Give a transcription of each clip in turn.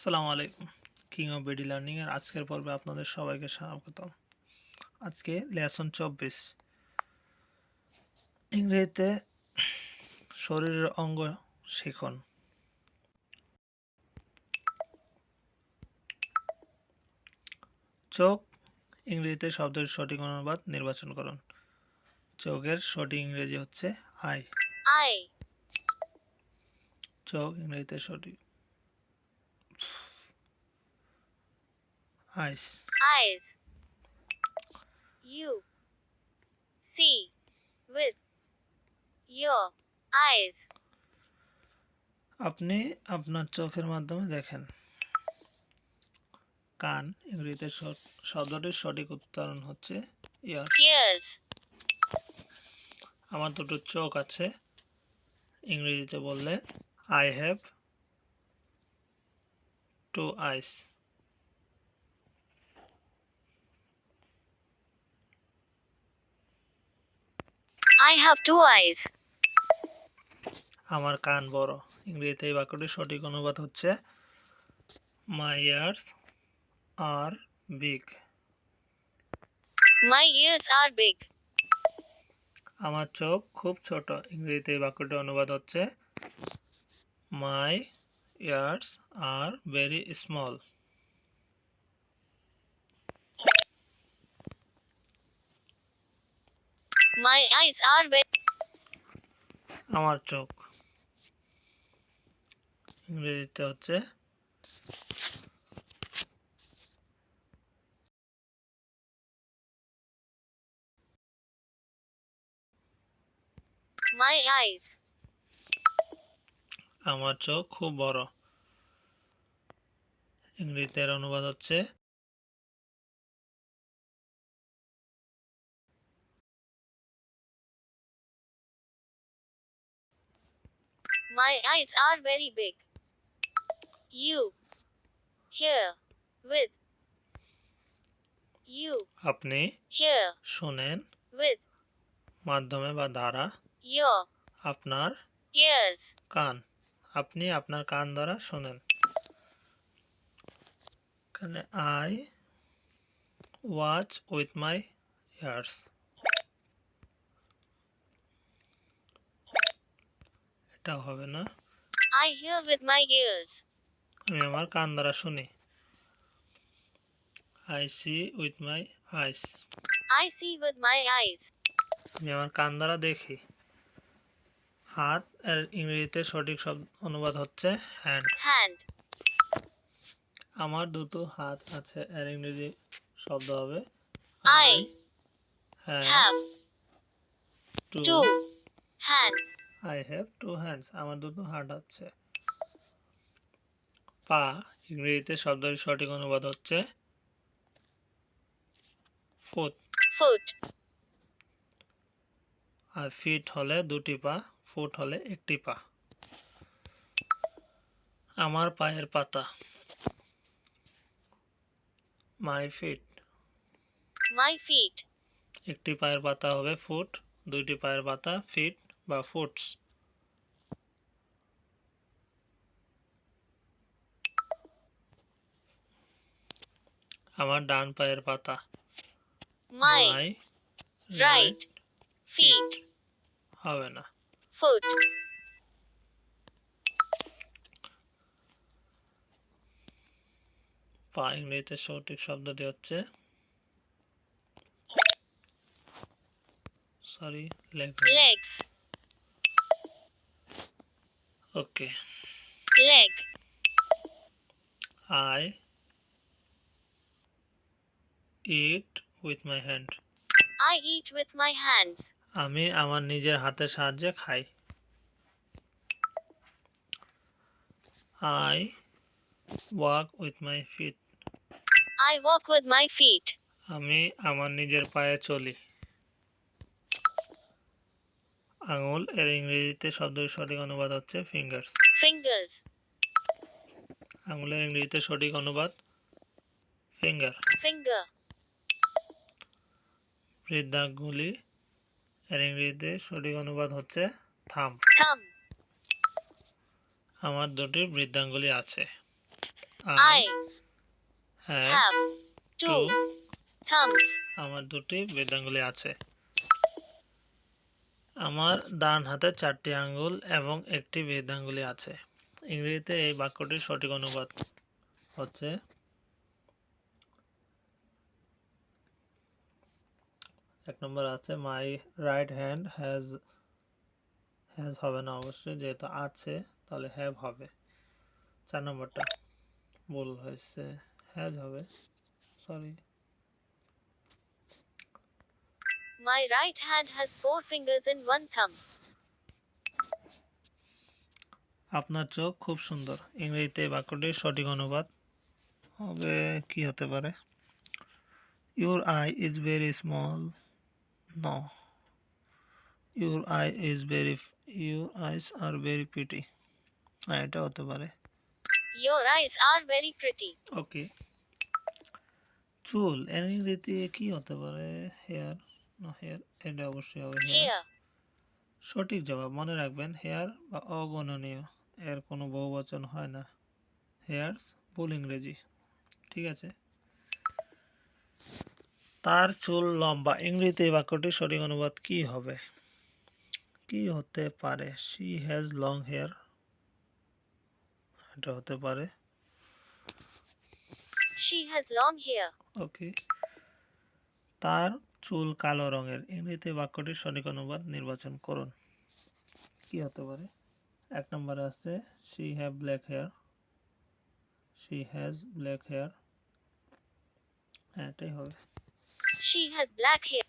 আসসালামু আলাইকুম। King of BD learning এর আজকের পর্বে আপনাদের সবাইকে স্বাগতম। আজকে লেসন 24 ইংরেজিতে শরীরের অঙ্গ শিখুন। চোখ ইংরেজিতে শব্দের সঠিক অনুবাদ নির্বাচন করুন। চোখের সঠিক ইংরেজি হচ্ছে আই। Eye, চোখ ইংরেজিতে সঠিক আইস। eyes. You see with your eyes. আপনি আপনার চোখের মাধ্যমে দেখেন। কান ইংরেজিতে শব্দটির সঠিক উচ্চারণ হচ্ছে ইয়ার। Ears. আমার দুটো চোখ আছে, ইংরেজিতে বললে I have two eyes. I have two eyes. আমার কান বড়, ইংরেজিতে এই বাক্যটির সঠিক অনুবাদ হচ্ছে my ears are big. My ears are big. আমার চোখ খুব ছোট, ইংরেজিতে এই বাক্যটির অনুবাদ হচ্ছে my ears are very small. My eyes are very. আমার চোখ ইংরেজিতে হচ্ছে My eyes. আমার চোখ খুব বড়, ইংরেজিতে এর অনুবাদ হচ্ছে My eyes are very big. You hear with. You আপনি hear শুনেন with মাধ্যমে বা দ্বারা your আপনার ears. কান, আপনি আপনার কান দ্বারা শোনেন। এখানে I watch with my years, এটাও হবে না। I hear with my ears. আমি আমার কান দ্বারা শুনি। I see with my eyes, I see with my eyes. আমি আমার কান দ্বারা দেখি। হাত এর ইংরেজিতে সঠিক অনুবাদ হচ্ছে হ্যান্ড। Hand. আমার দুটো হাত আছে এর ইংরেজি শব্দ হবে I have have two. two hands. I have two hands, আমার দুটো হাত আছে। পা ইংরেজিতে শব্দের সঠিক অনুবাদ হচ্ছে ফুট। Foot. আর ফিট হলে দুটি পা, ফুট হলে একটি পা। আমার পায়ের পাতা, মাই ফিট। My feet. একটি পায়ের পাতা হবে ফুট, দুইটি পায়ের পাতা ফিট বা ফুটস। আমার ডান পায়ের পাতা, My মাই right feet. হবে না। Foot. পা ইংরেজিতে সঠিক শব্দটি হচ্ছে Legs. Okay. Leg. I it with my hand, I eat with my hands. আমি আমার নিজের হাতের সাহায্যে খাই। I walk with my feet, I walk with my feet. আমি আমার নিজের পায়ে চলি। আঙুল এর ইংরেজিতে শব্দের সঠিক অনুবাদ হচ্ছে ফিঙ্গার্স। Fingers. আঙুলের ইংরেজিতে সঠিক অনুবাদ ফিঙ্গার। Finger. বৃদ্ধাঙ্গুলি এর ইংরেজিতে সঠিক অনুবাদ হচ্ছে থাম্ব। Thumb. আমার দুটি বৃদ্ধাঙ্গুলি আছে, I I have have two 2 thumbs. আমার দুটি বৃদ্ধাঙ্গুলি আছে। আমার ডান হাতে 4টি আঙ্গুল এবং একটি বৃদ্ধাঙ্গুলি আছে। ইংরেজিতে এই বাক্যটির সঠিক অনুবাদ হচ্ছে এক নম্বর আছে মাই রাইট হ্যান্ড হ্যাজ হবে না অবশ্যই, যেহেতু আছে তাহলে হ্যাভ হবে। 4 নম্বরটা ভুল হয়েছে, হ্যাজ হবে, sorry. My right hand has 4 fingers and 1 thumb. আপনার চোখ খুব সুন্দর। ইংরেজিতে এই বাক্যটির সঠিক অনুবাদ হবে কি হতে পারে? Your eye is very small. No, your eyes are very pretty. হ্যাঁ, এটা হতে পারে। Your eyes are very pretty. ওকে। চুল এর ইংরেজিতে কি হতে পারে? হেয়ার, না হেয়ার, এটা অবশ্যই হবে হেয়ার। Hair. সঠিক জবাব, মনে রাখবেন হেয়ার বা অগণনীয় এর কোনো বহুবচন হয় না। হেয়ার্স ভুল ইংরেজি, ঠিক আছে। তার চুল লম্বা, ইংরেজিতে এই বাক্যটির সঠিক অনুবাদ কি হবে? কি হতে পারে? শি হ্যাজ লং হেয়ার, এটা হতে পারে। She has long hair. ওকে। তার চুল কালো রঙের, ইংরেজিতে বাক্যটির সঠিক অনুবাদ নির্বাচন করুন। কি হতে পারে? এক নম্বরে আছে she have black hair, she has black hair, হ্যাঁ এটাই হবে। She has black hair.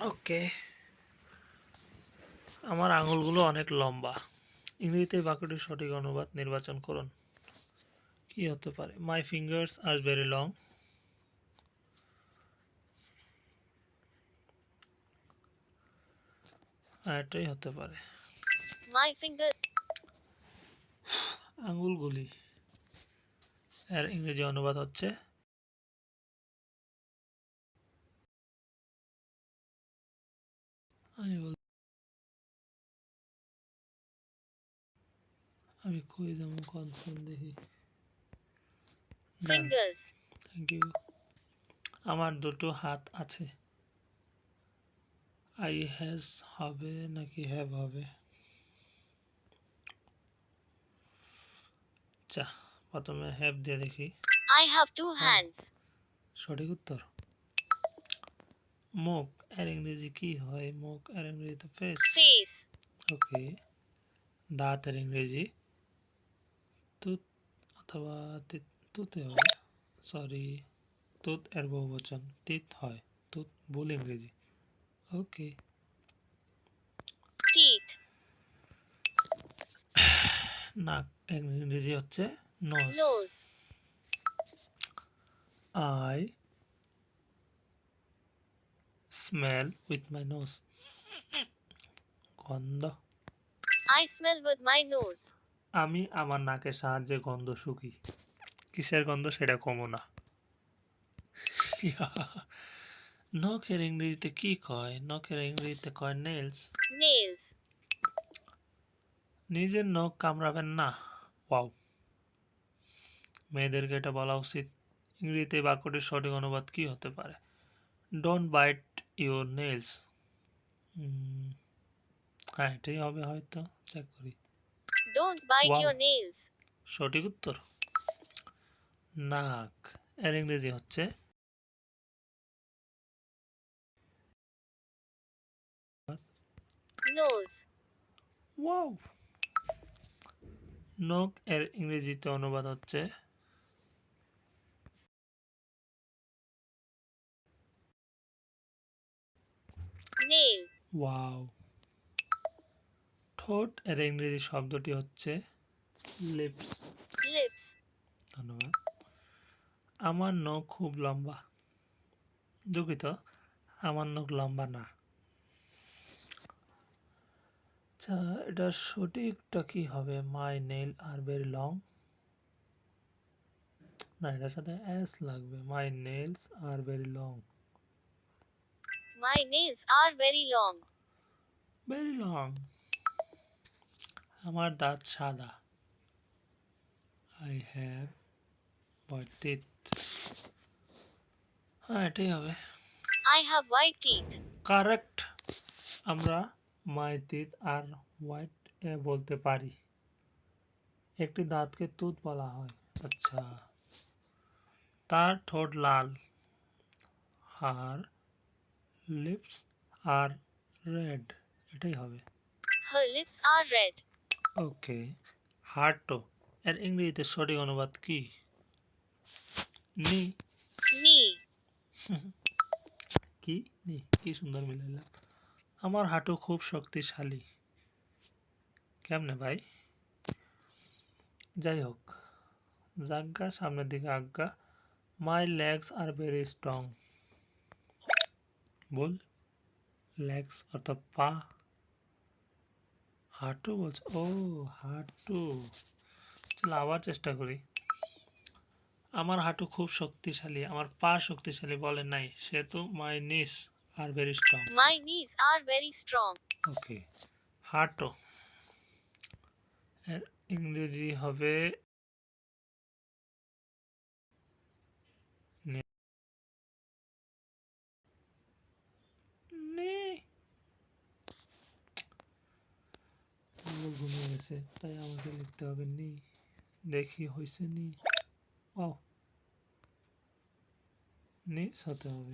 ওকে। আমার আঙুলগুলো অনেক লম্বা, ইংরেজিতে বাক্যটির সঠিক অনুবাদ নির্বাচন করুন। কি হতে পারে? মাই ফিঙ্গার্স আর ভেরি লং, এটাই হতে পারে। My finger. আঙুলগুলি এর ইংরেজি অনুবাদ হচ্ছে আমি কই যাবো কনসেন দেখি। Fingers. Thank you. আমার দুটো হাত আছে, আই হ্যাজ হবে নাকি হ্যাভ হবে? আচ্ছা, প্রথমে হ্যাভ দিয়ে দেখি। I have 2 hands. সঠিক উত্তর। মুখ এর ইংরেজি কি হয়? মুখ এর ইংরেজিতে ফেস। Face. ওকে। দাঁত এর ইংরেজি তুত অথবা তুতে হবে, সরি, তুত এর বহুবচন তিত হয়, তুত ভুল ইংরেজি। ওকে। Teeth. নাক এর ইংরেজি হচ্ছে nose. Nose. I smell with my nose, গন্ধ। I smell with my nose. আমি আমার নাকের সাহায্যে গন্ধ শুকি। কিসের গন্ধ সেটা কমো না। নখের ইংরেজিতে কি কয়? নখের ইংরেজিতে কয় নেলস। Nails. নিজের নখ কামড়াবেন না। ওয়াও, মেয়েদেরকে এটা বলা উচিত। ইংরেজিতে এই বাক্যটির সঠিক অনুবাদ কি হতে পারে? Don't bite your nails. হ্যাঁ এটাই হবে হয়তো, চেক করি। Don't bite wow, your nails. সঠিক উত্তর। নাক এর ইংরেজি হচ্ছে Nose. ওয়াও। নখ এর ইংরেজিতে অনুবাদ হচ্ছে Nail. ওয়াও। ঠোঁট এর ইংরেজি শব্দটি হচ্ছে লিপস। Lips. ধন্যবাদ। আমার নখ খুব লম্বা, দুঃখিত, আমার নখ লম্বা না। আচ্ছা, এটা সঠিকটা কি হবে? My nail are very long, না এটার সাথে এস লাগবে। My nails are very long, My nails are very long. Very long. আমার দাঁত সাদা, আই হ্যাভ হোয়াইট টিথ। হ্যাঁ, এটাই হবে। I have white teeth. Correct. আমরা মাই টিথ আর হোয়াইট বলতে পারি। একটি দাঁতকে টুথ বলা হয়। আচ্ছা। তার ঠোঁট লাল। আর লিপস আর রেড। এটাই হবে। Her lips are red. ওকে। হার্টো এর ইংরেজিতে সঠিক অনুবাদ কি? নি। Knee. কি? নি। কি সুন্দর মিলাইলাম। আমার হাঁটু খুব শক্তিশালী। কেমনে ভাই? যাই হোক, জাজ্ঞা সামনের দিকে আজ্ঞা। My legs are very strong. Ball. Legs অর্থাৎ পা। হাঁটু বলছে, ও হাঁটু। চলো আবার চেষ্টা করি। আমার হাঁটু খুব শক্তিশালী। আমার পা শক্তিশালী বলে নাই, সেহেতু মাই নিস are very strong. My knees are very strong. ওকে। হাঁটু এর ইংরেজি হবে নে- নে। ঘুমিয়ে গেছে, তাই আমাকে লিখতে হবে নি। দেখি হয়েছে নি। ও নিস হতে হবে,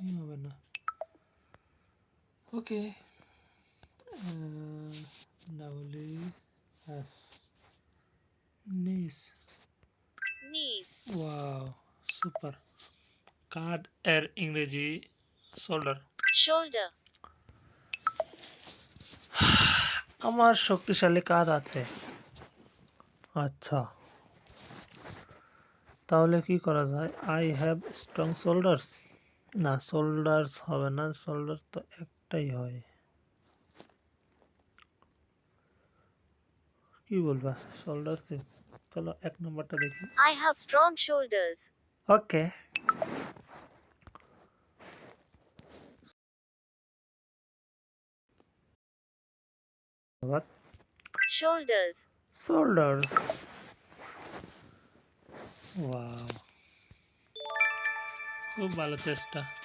নি হবে না। ওকে। ডাবল এস নিস। Knees. Wow, super. কাঁধ এর ইংরেজি শোল্ডার। Shoulder. আমার শক্তিশালী কাঁধ আছে। আচ্ছা, তাহলে কি করা যায়? I have strong shoulders. না, শোল্ডার্স হবে না, শোল্ডার তো একটাই হয়। কি বলবা? শোল্ডার্সে। চলো 1 নম্বরটা দেখি। I have strong shoulders. Okay. Shoulders. Shoulders. Wow, খুব ভালো চেষ্টা।